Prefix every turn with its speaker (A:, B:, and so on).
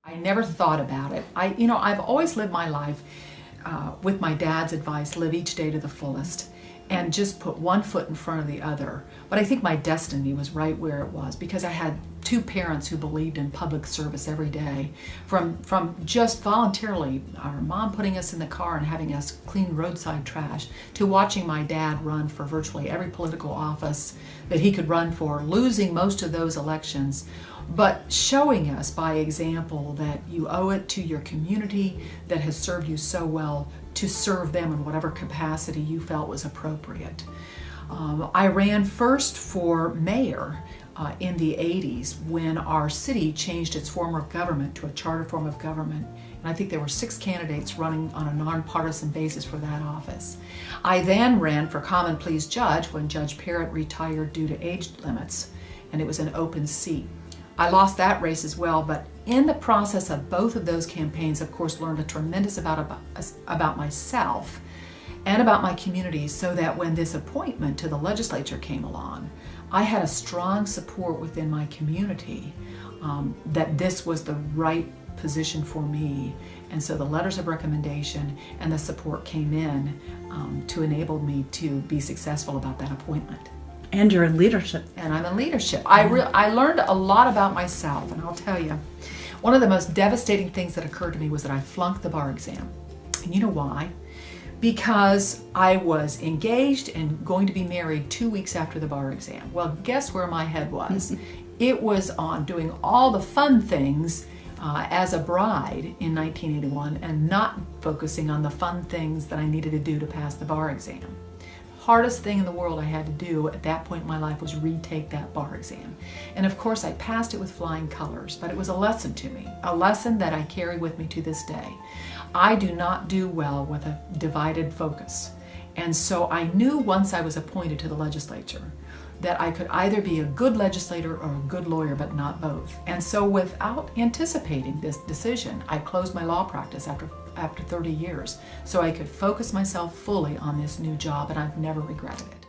A: I never thought about it. I've always lived my life with my dad's advice, live each day to the fullest, and just put one foot in front of the other. But I think my destiny was right where it was because I had two parents who believed in public service every day, from just voluntarily, our mom putting us in the car and having us clean roadside trash, to watching my dad run for virtually every political office that he could run for, losing most of those elections, but showing us by example that you owe it to your community that has served you so well to serve them in whatever capacity you felt was appropriate. I ran first for mayor in the 80s when our city changed its form of government to a charter form of government. And I think there were 6 candidates running on a nonpartisan basis for that office. I then ran for common pleas judge when Judge Parrott retired due to age limits, and it was an open seat. I lost that race as well, but in the process of both of those campaigns, of course, learned a tremendous amount about myself and about my community, so that when this appointment to the legislature came along, I had a strong support within my community that this was the right position for me. And so the letters of recommendation and the support came in to enable me to be successful about that appointment.
B: And you're in leadership.
A: And I'm in leadership. I learned a lot about myself, and I'll tell you, one of the most devastating things that occurred to me was that I flunked the bar exam. And you know why? Because I was engaged and going to be married 2 weeks after the bar exam. Well, guess where my head was? It was on doing all the fun things as a bride in 1981 and not focusing on the fun things that I needed to do to pass the bar exam. Hardest thing in the world I had to do at that point in my life was retake that bar exam. And of course I passed it with flying colors, but it was a lesson to me, a lesson that I carry with me to this day. I do not do well with a divided focus. And so I knew once I was appointed to the legislature that I could either be a good legislator or a good lawyer, but not both. And so without anticipating this decision, I closed my law practice after 30 years so I could focus myself fully on this new job, and I've never regretted it.